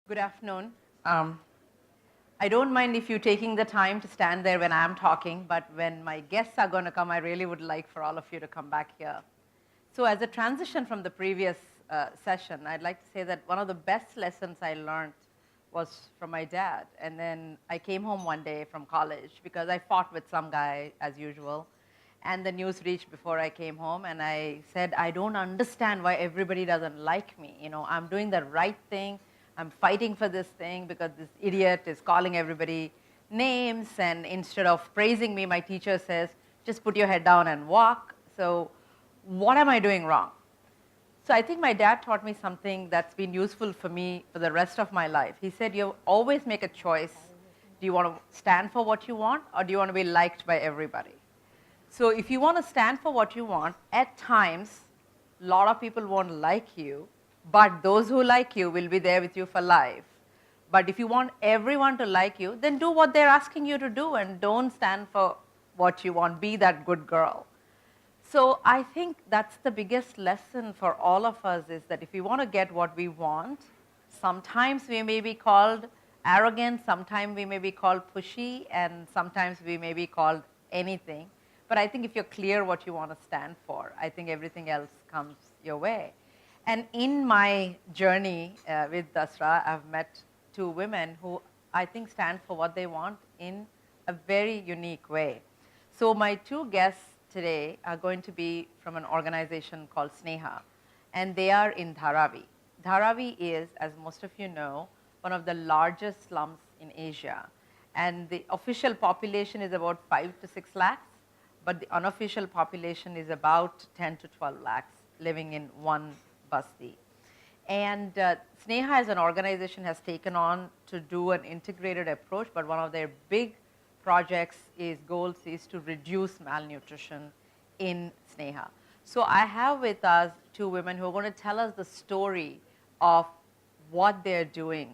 Good afternoon. I don't mind if you taking the time to stand there when I'm talking, but when my guests are going to come, I really would like for all of you to come back here. So as a transition from the previous session, I'd like to say that one of the best lessons I learned was from my dad. And then I came home one day from college because I fought with some guy as usual. And the news reached before I came home, and I said, I don't understand why everybody doesn't like me. You know, I'm doing the right thing. I'm fighting for this thing because this idiot is calling everybody names, and instead of praising me, my teacher says, just put your head down and walk. So what am I doing wrong? So I think my dad taught me something that's been useful for me for the rest of my life. He said, you always make a choice. Do you want to stand for what you want, or do you want to be liked by everybody? So if you want to stand for what you want, at times, a lot of people won't like you, but those who like you will be there with you for life. But if you want everyone to like you, then do what they're asking you to do and don't stand for what you want. Be that good girl. So I think that's the biggest lesson for all of us, is that if we want to get what we want, sometimes we may be called arrogant, sometimes we may be called pushy, and sometimes we may be called anything. But I think if you're clear what you want to stand for, I think everything else comes your way. And in my journey with Dasra, I've met two women who I think stand for what they want in a very unique way. So my two guests today are going to be from an organization called SNEHA, and they are in Dharavi. Dharavi is, as most of you know, one of the largest slums in Asia. And the official population is about 5 to 6 lakhs, but the unofficial population is about 10 to 12 lakhs living in one basti. And SNEHA as an organization has taken on to do an integrated approach, but one of their big projects goals is to reduce malnutrition in SNEHA. So I have with us two women who are going to tell us the story of what they're doing,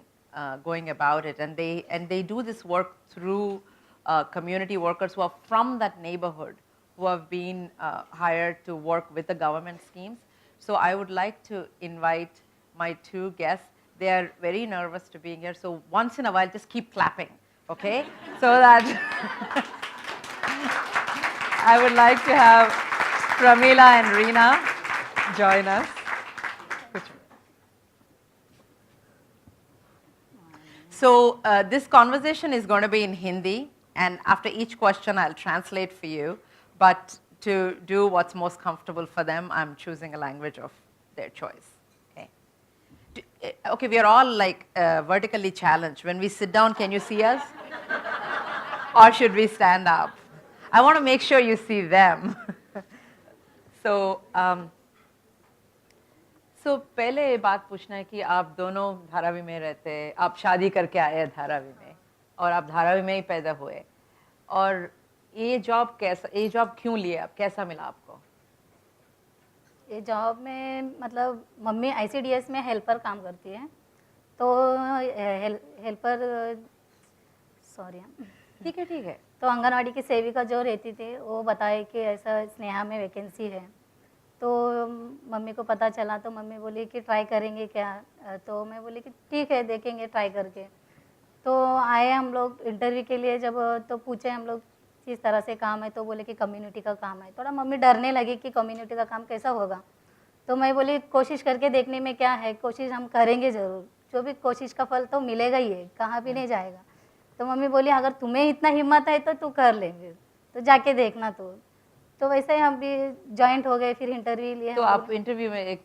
going about it. And they do this work through community workers who are from that neighborhood, who have been hired to work with the government schemes. So I would like to invite my two guests. They are very nervous to being here, so once in a while just keep clapping, okay? So that I would like to have Pramila and Reena join us. So this conversation is going to be in Hindi, and after each question I'll translate for you, but to do what's most comfortable for them, I'm choosing a language of their choice. Okay, okay, we are all like vertically challenged. When we sit down, can you see us? Or should we stand up? I want to make sure you see them. So, पहले ये बात पूछना है कि आप दोनों धारावी में रहते हैं, आप शादी करके आए धारावी में, और आप धारावी में ही पैदा हुए, और ये जॉब क्यों लिए आप, कैसा मिला आपको? ये जॉब में मतलब मम्मी आईसीडीएस में हेल्पर काम करती है, तो हेल्पर ठीक है तो आंगनवाड़ी की सेविका जो रहती थी वो बताए कि ऐसा स्नेहा में वैकेंसी है, तो मम्मी को पता चला, तो मम्मी बोली कि ट्राई करेंगे क्या, तो मैं बोली कि ठीक है देखेंगे ट्राई करके। तो आए हम लोग इंटरव्यू के लिए, जब तो पूछे हम लोग किस तरह से काम है, तो बोले कि कम्युनिटी का काम है। थोड़ा मम्मी डरने लगी कि कम्युनिटी का काम कैसा होगा, तो मैं बोली कोशिश करके देखने में क्या है, कोशिश हम करेंगे ज़रूर, जो भी कोशिश का फल तो मिलेगा ही है, कहाँ भी नहीं जाएगा। तो मम्मी बोली अगर तुम्हें इतना हिम्मत है तो तू कर लेंगे, तो जाके देखना। तो वैसे ही हम भी जॉइंट हो गए, फिर इंटरव्यू लिए। तो आप इंटरव्यू में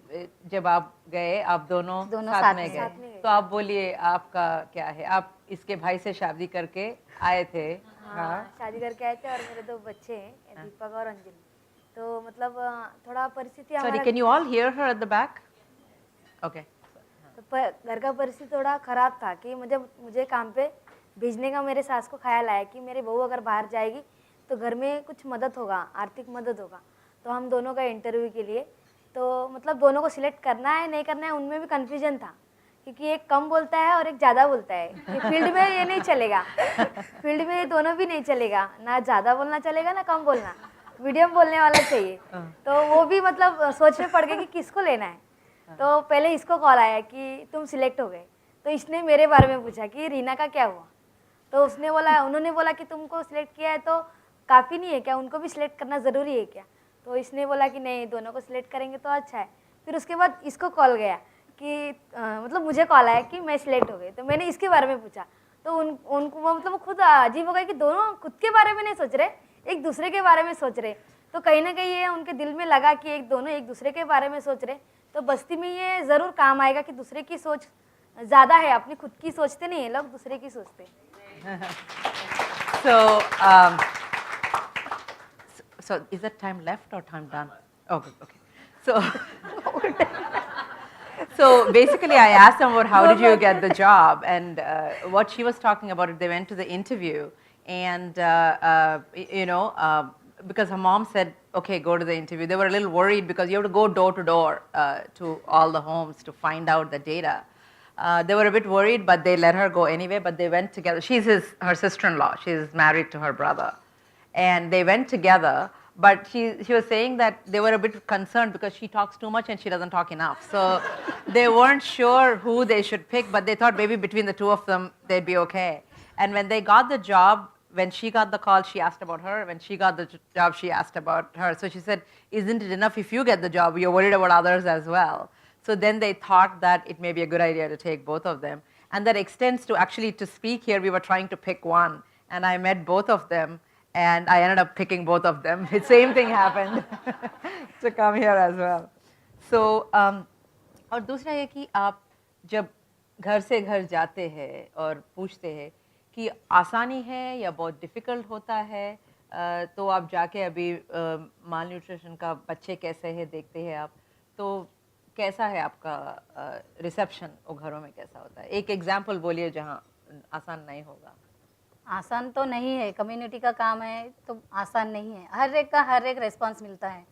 जब आप गए, आप दोनों साथ में गए, तो आप बोलिए आपका क्या है, आप इसके भाई से शादी करके आए थे? हाँ, शादी करके आए थे और मेरे दो बच्चे हैं, दीपक और अंजलि। तो मतलब थोड़ा परिस्थिति हमारा, Sorry, can you all hear her at the back? Okay. तो घर का परिस्थिति थोड़ा ख़राब था कि मुझे काम पे भेजने का मेरे सास को ख्याल आया कि मेरी बहू अगर बाहर जाएगी तो घर में कुछ मदद होगा, आर्थिक मदद होगा। तो हम दोनों का इंटरव्यू के लिए, तो मतलब दोनों को सिलेक्ट करना है नहीं करना है उनमें भी कन्फ्यूजन था, क्योंकि एक कम बोलता है और एक ज़्यादा बोलता है। फील्ड में ये नहीं चलेगा, फील्ड में ये दोनों भी नहीं चलेगा, ना ज़्यादा बोलना चलेगा ना कम बोलना, मीडियम बोलने वाला चाहिए। तो वो भी मतलब सोच में पड़ गए कि किसको लेना है। तो पहले इसको कॉल आया कि तुम सिलेक्ट हो गए, तो इसने मेरे बारे में पूछा कि रीना का क्या हुआ। तो उन्होंने बोला कि तुमको सिलेक्ट किया है तो काफ़ी नहीं है क्या, उनको भी सिलेक्ट करना ज़रूरी है क्या। तो इसने बोला कि नहीं, दोनों को सिलेक्ट करेंगे तो अच्छा है। फिर उसके बाद इसको कॉल गया कि मतलब मुझे कॉल आया कि मैं सिलेक्ट हो गई। तो मैंने इसके बारे में पूछा तो उनको वो मतलब खुद अजीब हो गया कि दोनों खुद के बारे में नहीं सोच रहे, एक दूसरे के बारे में सोच रहे। तो कहीं ना कहीं ये उनके दिल में लगा कि दोनों एक दूसरे के बारे में सोच रहे। तो बस्ती में ये ज़रूर काम आएगा कि दूसरे की सोच ज़्यादा है, अपनी खुद की सोचते नहीं है लोग, दूसरे की सोचते हैं। So, so is that time left or time done? Okay, okay. So, so basically, I asked them about how did you get the job, and what she was talking about. They went to the interview, and because her mom said, "Okay, go to the interview." They were a little worried because you have to go door to door to all the homes to find out the data. They were a bit worried, but they let her go anyway. But they went together. She's her sister-in-law. She's married to her brother, and they went together. But she was saying that they were a bit concerned because she talks too much and she doesn't talk enough. So they weren't sure who they should pick, but they thought maybe between the two of them they'd be okay. And when they got the job, when she got the call, she asked about her. When she got the job, she asked about her. So she said, "Isn't it enough if you get the job? You're worried about others as well." So then they thought that it may be a good idea to take both of them. And that extends to actually to speak here, we were trying to pick one. And I met both of them, and I ended up picking both of them. The same thing happened to come here as well. So, और दूसरा ये कि आप जब घर से घर जाते हैं और पूछते हैं कि आसानी है या बहुत डिफ़िकल्ट होता है, तो आप जाके अभी माल न्यूट्रिशन का बच्चे कैसे हैं देखते हैं आप, तो कैसा है आपका रिसेप्शन वो घरों में कैसा होता है? एक एग्जाम्पल बोलिए जहाँ आसान नहीं होगा। आसान तो नहीं है, कम्युनिटी का काम है तो आसान नहीं है, हर एक का हर एक रिस्पांस मिलता है।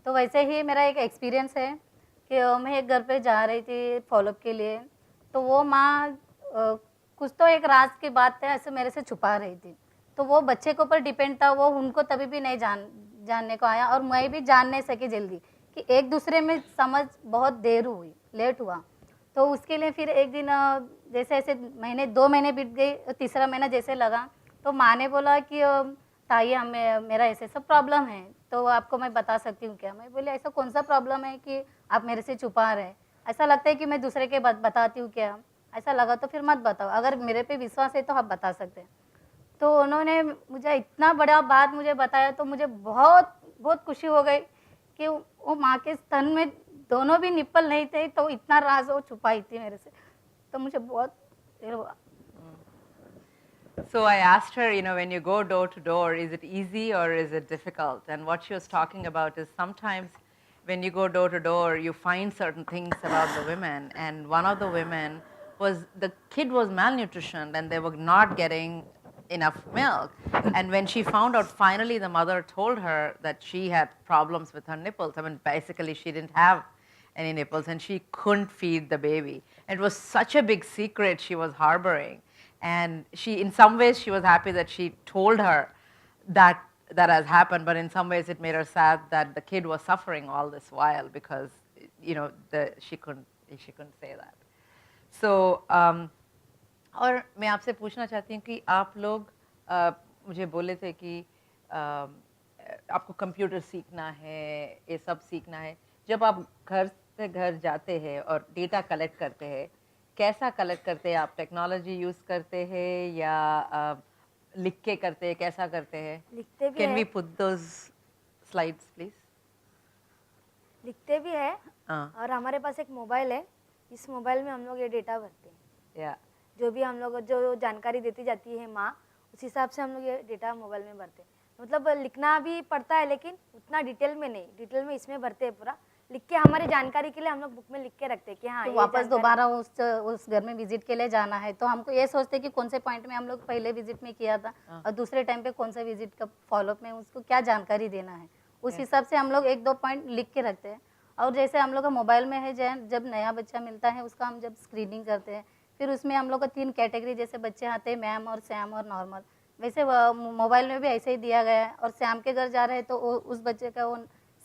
तो वैसे ही मेरा एक एक्सपीरियंस है कि मैं एक घर पे जा रही थी फॉलोअप के लिए, तो वो माँ कुछ तो एक राज की बात है ऐसे मेरे से छुपा रही थी। तो वो बच्चे के ऊपर डिपेंड था, वो उनको तभी भी नहीं जानने को आया और मैं भी जान नहीं सकी जल्दी कि एक दूसरे में समझ बहुत देर हुई, लेट हुआ। तो उसके लिए फिर एक दिन जैसे ऐसे महीने 2 महीने बीत गई, तीसरा महीना जैसे लगा तो माँ ने बोला कि ताई मेरा ऐसे सब प्रॉब्लम है, तो आपको मैं बता सकती हूँ क्या? मैं बोले ऐसा कौन सा प्रॉब्लम है कि आप मेरे से छुपा रहे हैं? ऐसा लगता है कि मैं दूसरे के बताती हूँ क्या? ऐसा लगा तो फिर मत बताओ, अगर मेरे पे विश्वास है तो आप बता सकते हैं। तो उन्होंने मुझे इतना बड़ा बात मुझे बताया तो मुझे बहुत बहुत खुशी हो गई कि वो माँ के स्तन में दोनों भी निप्पल नहीं थे तो इतना राज वो छुपाई थी मेरे से, तो मुझे बहुत देर हुआ। So I asked her, when you go door to door, is it easy or is it difficult? And what she was talking about is sometimes when you go door to door, you find certain things about the women. And one of the women the kid was malnutritioned and they were not getting enough milk. And when she found out, finally the mother told her that she had problems with her nipples. I mean, basically she didn't have any nipples and she couldn't feed the baby. It was such a big secret she was harboring. And in some ways, she was happy that she told her that has happened, but in some ways it made her sad that the kid was suffering all this while because, she couldn't say that. So, और मैं आपसे पूछना चाहती हूँ कि आप लोग मुझे बोले थे कि आपको कंप्यूटर सीखना है, ये सब सीखना है। जब आप घर से घर जाते हैं और डेटा कलेक्ट करते हैं, कैसा कलेक्ट करते हैं आप? टेक्नोलॉजी यूज़ करते हैं या लिख के करते हैं, कैसा करते हैं? लिखते भी can we put those slides please? लिखते भी है और हमारे पास एक मोबाइल है, इस मोबाइल में हम लोग ये डेटा भरते हैं। या जो भी हम लोग जो जानकारी देती जाती है माँ, उस हिसाब से हम लोग ये डेटा मोबाइल में भरते हैं। मतलब लिखना भी पड़ता है लेकिन उतना डिटेल में नहीं, डिटेल में इसमें भरते हैं पूरा, लिख के हमारी जानकारी के लिए हम लोग बुक में लिख के रखते हैं कि हाँ, तो वापस दोबारा उस घर में विजिट के लिए जाना है तो हमको ये सोचते हैं कि कौन से पॉइंट में हम लोग पहले विजिट में किया था और दूसरे टाइम पे कौन सा विजिट का फॉलोअप में उसको क्या जानकारी देना है, उस हिसाब से हम लोग 1-2 पॉइंट लिख के रखते हैं। और जैसे हम लोग का मोबाइल में है, जब नया बच्चा मिलता है उसका हम जब स्क्रीनिंग करते हैं, फिर उसमें हम लोग को 3 कैटेगरी जैसे बच्चे आते हैं, मैम और सैम और नॉर्मल, वैसे मोबाइल में भी ऐसे ही दिया गया है। और सैम के घर जा रहे हैं तो उस बच्चे का वो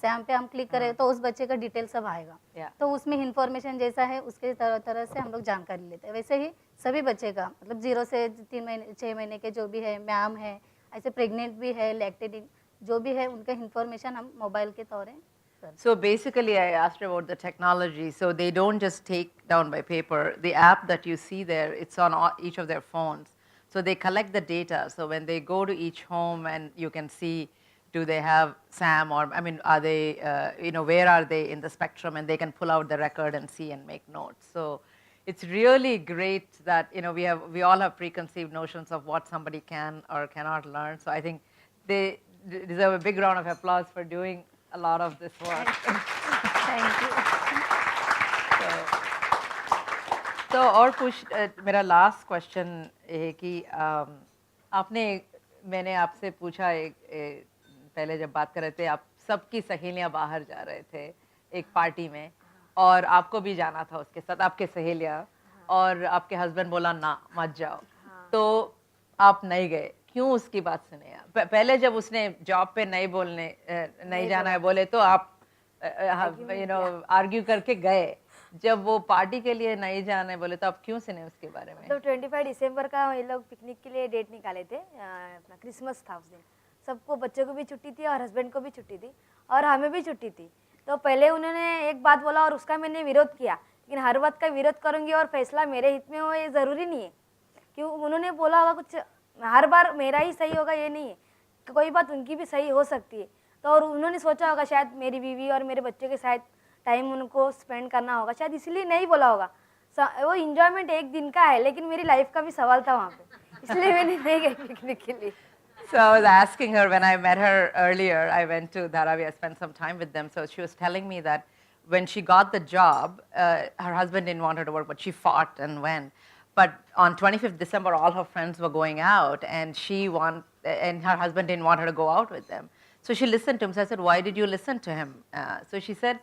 सैम पे हम क्लिक करें तो उस बच्चे का डिटेल सब आएगा। Yeah. तो उसमें इन्फॉर्मेशन जैसा है उसके तरह तरह से हम लोग जानकारी लेते हैं। वैसे ही सभी बच्चे का मतलब 0 से 3 महीने 6 महीने के जो भी है, मैम है, ऐसे प्रेग्नेंट भी है, लैक्टेटिंग जो भी है, उनका इन्फॉर्मेशन हम मोबाइल के तौर पर। So basically, I asked about the technology. So they don't just take down by paper. The app that you see there, it's on each of their phones. So they collect the data. So when they go to each home, and you can see, do they have Sam, or I mean, are they, where are they in the spectrum, and they can pull out the record and see and make notes. So it's really great that we all have preconceived notions of what somebody can or cannot learn. So I think they deserve a big round of applause for doing a lot of this work. Thank you. तो और मेरा last question है कि मैंने आपसे पूछा पहले जब बात कर रहे थे, आप सबकी सहेलियां बाहर जा रहे थे एक पार्टी में, और आपको भी जाना था उसके साथ, आपके सहेलियां, और आपके हस्बैंड बोला ना मत जाओ, तो आप नहीं गए। क्यों उसकी बात सुने आप? पहले जब उसने जॉब पे नहीं जाना है बोले तो आप आर्ग्यू करके गए, जब वो पार्टी के लिए नहीं जाने बोले तो आप क्यों सुने उसके बारे में? मतलब 25 दिसंबर का ये लोग पिकनिक के लिए डेट निकाले थे, अपना क्रिसमस था उस दिन, सबको, बच्चों को भी छुट्टी थी और हस्बैंड को भी छुट्टी थी और हमें भी छुट्टी थी। तो पहले उन्होंने एक बात बोला और उसका मैंने विरोध किया, लेकिन हर बात का विरोध करूँगी और फैसला मेरे हित में हो ये ज़रूरी नहीं है। क्यों उन्होंने बोला होगा कुछ हर बार मेरा ही सही होगा ये नहीं है, कोई बात उनकी भी सही हो सकती है। तो और उन्होंने सोचा होगा शायद मेरी बीवी और मेरे बच्चे के साथ टाइम उनको स्पेंड करना होगा, शायद इसलिए नहीं बोला होगा। वो इंजॉयमेंट एक दिन का है, लेकिन मेरी लाइफ का भी सवाल था वहाँ पे, इसलिए मैंने नहीं गई पिकनिक के लिए। So I was asking her, when I met her earlier, I went to Dharavi, I spent some time with them. So she was telling me that when she got the job, her husband didn't want her to work, but she fought and went. But on 25th December, all her friends were going out, and and her husband didn't want her to go out with them. So she listened to him. So I said, why did you listen to him? So she said,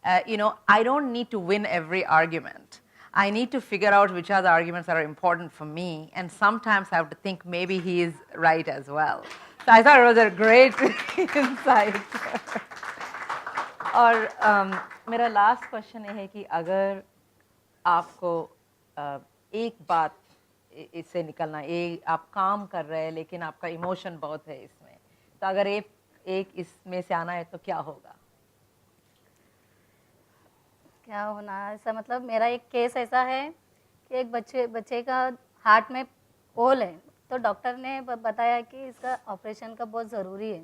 I don't need to win every argument. I need to figure out which are the arguments that are important for me, and sometimes I have to think maybe he is right as well. So I thought it was a great insight. और मेरा last question ये है कि अगर आपको एक बात इससे निकलना, आप काम कर रहे हैं लेकिन आपका इमोशन बहुत है इसमें, तो अगर एक इसमें से आना है तो क्या होगा? क्या होना ऐसा, मतलब मेरा एक केस ऐसा है कि एक बच्चे का हार्ट में होल है, तो डॉक्टर ने बताया कि इसका ऑपरेशन का बहुत ज़रूरी है।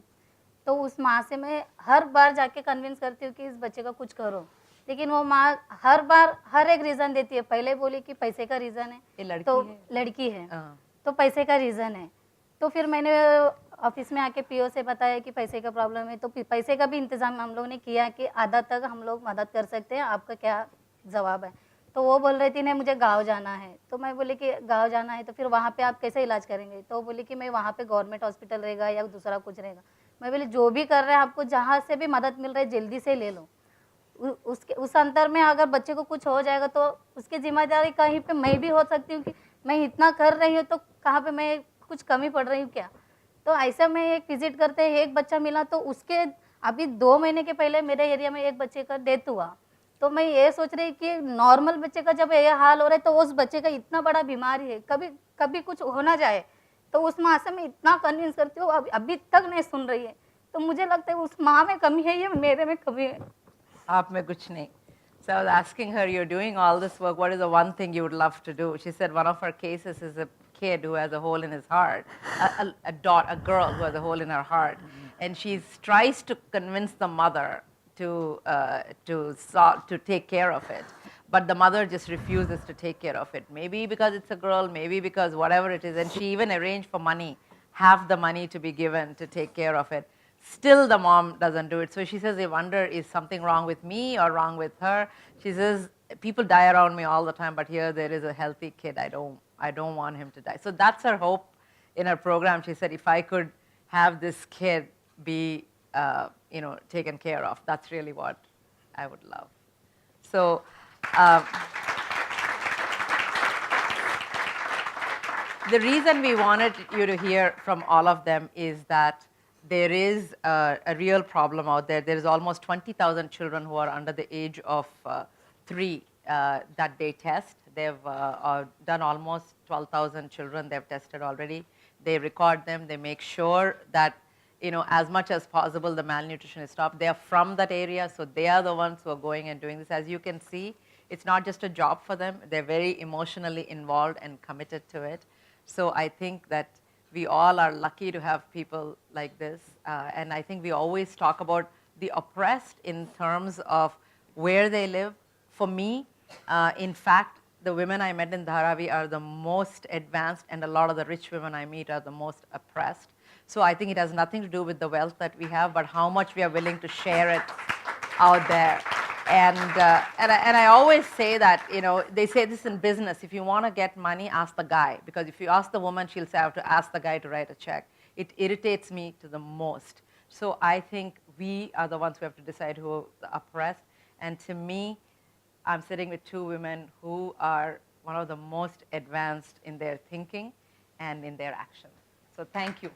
तो उस माँ से मैं हर बार जाके कन्विंस करती हूँ कि इस बच्चे का कुछ करो, लेकिन वो माँ हर बार हर एक रीज़न देती है। पहले बोली कि पैसे का रीज़न है, लड़की है तो पैसे का रीज़न है। तो फिर मैंने ऑफिस में आके पीओ से बताया कि पैसे का प्रॉब्लम है, तो पैसे का भी इंतज़ाम हम लोग ने किया कि आधा तक हम लोग मदद कर सकते हैं, आपका क्या जवाब है? तो वो बोल रही थी नहीं मुझे गाँव जाना है। तो मैं बोली कि गाँव जाना है तो फिर वहाँ पे आप कैसे इलाज करेंगे? तो वो बोली कि मैं वहाँ पे गवर्नमेंट हॉस्पिटल रहेगा या दूसरा कुछ रहेगा। मैं बोली जो भी कर रहे हैं आपको जहाँ से भी मदद मिल रही है जल्दी से ले लो। उस अंतर में अगर बच्चे को कुछ हो जाएगा तो उसकी जिम्मेदारी कहीं पे मैं भी हो सकती हूँ कि मैं इतना कर रही हूँ तो कहाँ पे मैं कुछ कमी पड़ रही हूँ क्या? तो ऐसा मैं एक विजिट करते एक बच्चा मिला, तो उसके अभी 2 महीने के पहले मेरे एरिया में एक बच्चे का डेथ हुआ। तो मैं ये सोच रही कि नॉर्मल बच्चे का जब ये हाल हो रहा है तो उस बच्चे का इतना बड़ा बीमारी है, कभी कुछ हो ना जाए। तो उस माँ से मैं इतना कन्विंस करती हूँ, अभी तक नहीं सुन रही है। तो मुझे लगता है उस माँ में कमी है या मेरे में कमी है? आप में कुछ नहीं। So I was asking her, you're doing all this work, what is the one thing you would love to do? She said one of her cases is a kid who has a hole in his heart, a girl who has a hole in her heart, and she tries to convince the mother to take care of it, but the mother just refuses to take care of it. Maybe because it's a girl, maybe because whatever it is, and she even arranged for money, half the money to be given to take care of it. Still the mom doesn't do it. So she says, I wonder, is something wrong with me or wrong with her? She says, people die around me all the time, but here there is a healthy kid. I don't want him to die. So that's her hope in her program. She said, if I could have this kid be, taken care of, that's really what I would love. So, the reason we wanted you to hear from all of them is that there is a real problem out there. There is almost 20,000 children who are under the age of 3 that they test. They've done almost 12,000 children they've tested already. They record them. They make sure that, you know, as much as possible the malnutrition is stopped. They are from that area, so they are the ones who are going and doing this. As you can see, it's not just a job for them. They're very emotionally involved and committed to it. So I think that we all are lucky to have people like this. And I think we always talk about the oppressed in terms of where they live. For me, in fact, the women I met in Dharavi are the most advanced, and a lot of the rich women I meet are the most oppressed. So I think it has nothing to do with the wealth that we have, but how much we are willing to share it out there. And I always say that, you know, they say this in business: if you want to get money, ask the guy. Because if you ask the woman, she'll say, I have to ask the guy to write a check. It irritates me to the most. So I think we are the ones who have to decide who are the oppressed. And to me, I'm sitting with 2 women who are one of the most advanced in their thinking and in their actions. So thank you.